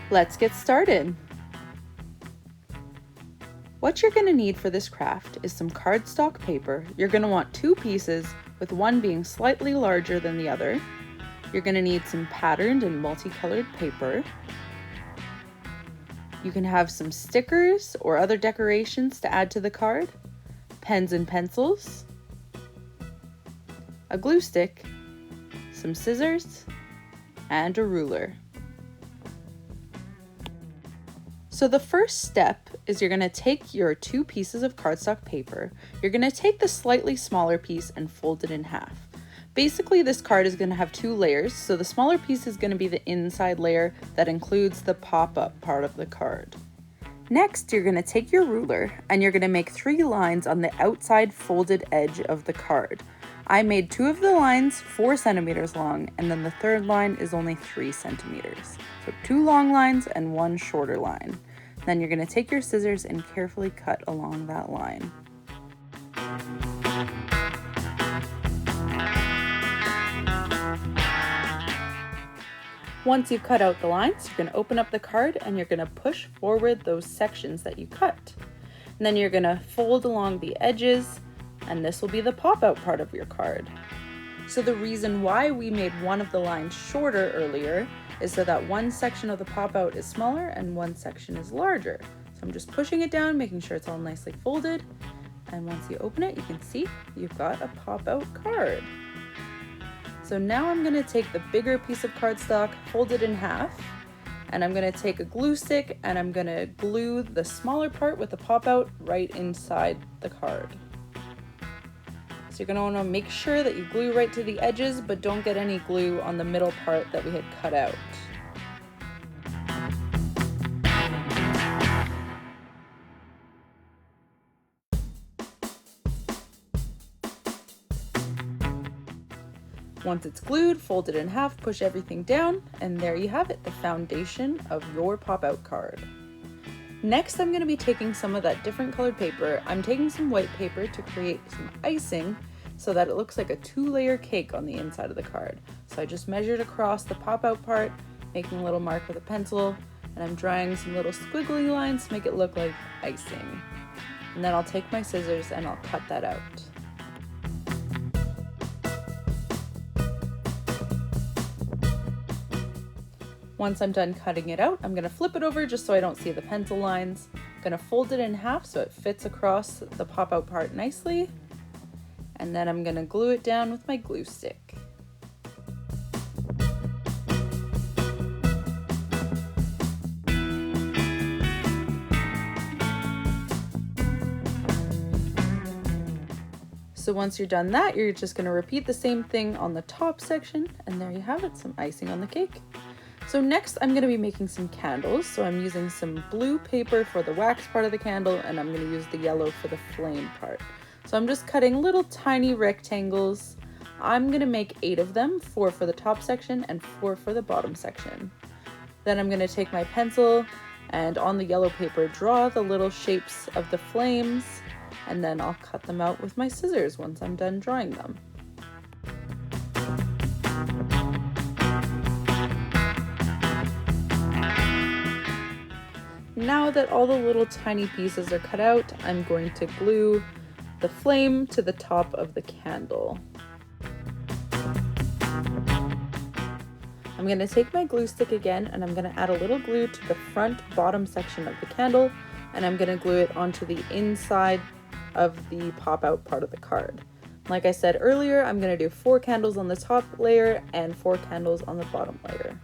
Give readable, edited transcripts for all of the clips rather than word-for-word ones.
Let's get started. What you're going to need for this craft is some cardstock paper. You're going to want 2 pieces, with one being slightly larger than the other. You're going to need some patterned and multicolored paper. You can have some stickers or other decorations to add to the card, pens and pencils, a glue stick, some scissors, and a ruler. So the first step is you're going to take your 2 pieces of cardstock paper. You're going to take the slightly smaller piece and fold it in half. Basically, this card is going to have 2 layers, so the smaller piece is going to be the inside layer that includes the pop-up part of the card. Next, you're going to take your ruler and you're going to make 3 lines on the outside folded edge of the card. I made 2 of the lines 4 centimeters long, and then the third line is only 3 centimeters. So 2 long lines and 1 shorter line. Then you're going to take your scissors and carefully cut along that line. Once you've cut out the lines, you're going to open up the card and you're going to push forward those sections that you cut. And then you're going to fold along the edges, and this will be the pop-out part of your card. So the reason why we made one of the lines shorter earlier is so that one section of the pop-out is smaller and one section is larger. So I'm just pushing it down, making sure it's all nicely folded. And once you open it, you can see you've got a pop-out card. So now I'm going to take the bigger piece of cardstock, fold it in half, and I'm going to take a glue stick and I'm going to glue the smaller part with the pop-out right inside the card. So you're going to want to make sure that you glue right to the edges, but don't get any glue on the middle part that we had cut out. Once it's glued, fold it in half, push everything down, and there you have it, the foundation of your pop-out card. Next, I'm going to be taking some of that different colored paper. I'm taking some white paper to create some icing so that it looks like a 2-layer cake on the inside of the card. So I just measured across the pop-out part, making a little mark with a pencil, and I'm drawing some little squiggly lines to make it look like icing. And then I'll take my scissors and I'll cut that out. Once I'm done cutting it out, I'm going to flip it over just so I don't see the pencil lines. I'm going to fold it in half so it fits across the pop-out part nicely. And then I'm going to glue it down with my glue stick. So once you're done that, you're just going to repeat the same thing on the top section, and there you have it, some icing on the cake. So next I'm going to be making some candles. So I'm using some blue paper for the wax part of the candle, and I'm going to use the yellow for the flame part. So I'm just cutting little tiny rectangles. I'm going to make 8 of them, 4 for the top section and 4 for the bottom section. Then I'm going to take my pencil and on the yellow paper draw the little shapes of the flames, and then I'll cut them out with my scissors once I'm done drawing them. Now that all the little tiny pieces are cut out, I'm going to glue the flame to the top of the candle. I'm going to take my glue stick again and I'm going to add a little glue to the front bottom section of the candle, and I'm going to glue it onto the inside of the pop-out part of the card. Like I said earlier, I'm going to do 4 candles on the top layer and 4 candles on the bottom layer.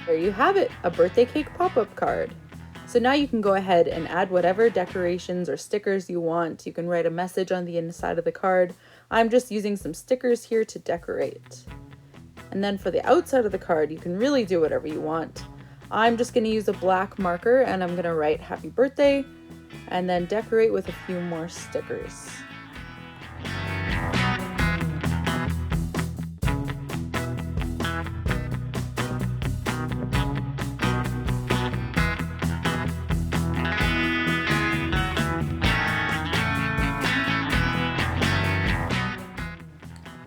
There you have it, a birthday cake pop-up card. So now you can go ahead and add whatever decorations or stickers you want. You can write a message on the inside of the card. I'm just using some stickers here to decorate. And then for the outside of the card, you can really do whatever you want. I'm just going to use a black marker and I'm going to write happy birthday and then decorate with a few more stickers.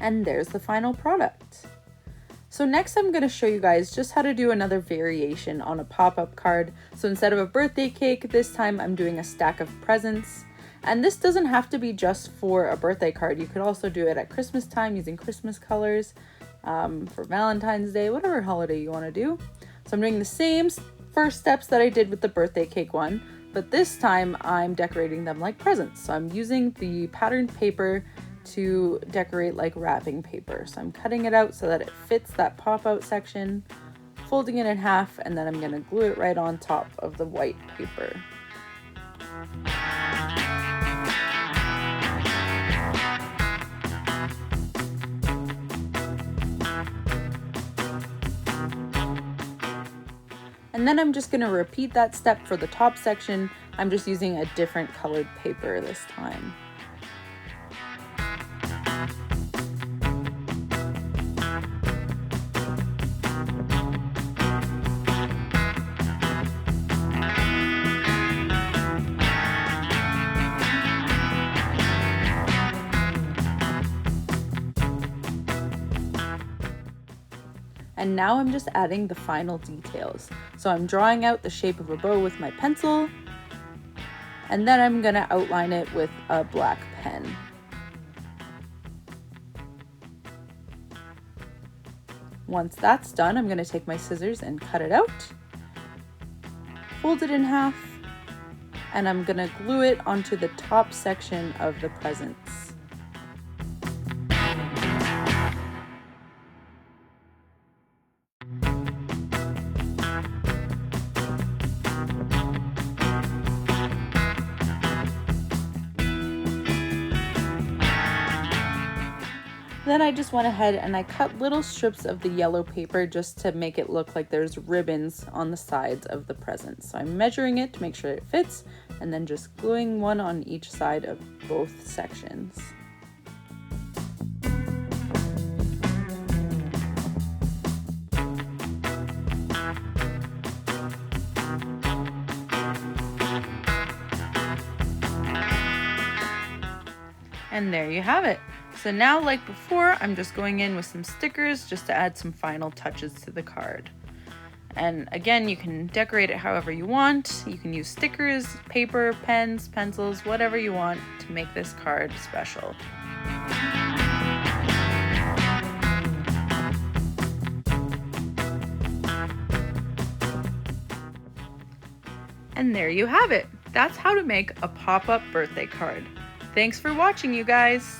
And there's the final product. So next I'm going to show you guys just how to do another variation on a pop-up card. So instead of a birthday cake, this time I'm doing a stack of presents. And this doesn't have to be just for a birthday card. You could also do it at Christmas time using Christmas colors, for Valentine's Day, whatever holiday you want to do. So I'm doing the same first steps that I did with the birthday cake one, but this time I'm decorating them like presents. So I'm using the patterned paper to decorate like wrapping paper. So I'm cutting it out so that it fits that pop-out section, folding it in half, and then I'm going to glue it right on top of the white paper. And then I'm just going to repeat that step for the top section. I'm just using a different colored paper this time. And now I'm just adding the final details. So I'm drawing out the shape of a bow with my pencil, and then I'm gonna outline it with a black pen. Once that's done, I'm gonna take my scissors and cut it out, fold it in half, and I'm gonna glue it onto the top section of the presents. Then I just went ahead and I cut little strips of the yellow paper just to make it look like there's ribbons on the sides of the present. So I'm measuring it to make sure it fits, and then just gluing one on each side of both sections. And there you have it. So now, like before, I'm just going in with some stickers just to add some final touches to the card. And again, you can decorate it however you want. You can use stickers, paper, pens, pencils, whatever you want to make this card special. And there you have it. That's how to make a pop-up birthday card. Thanks for watching, you guys.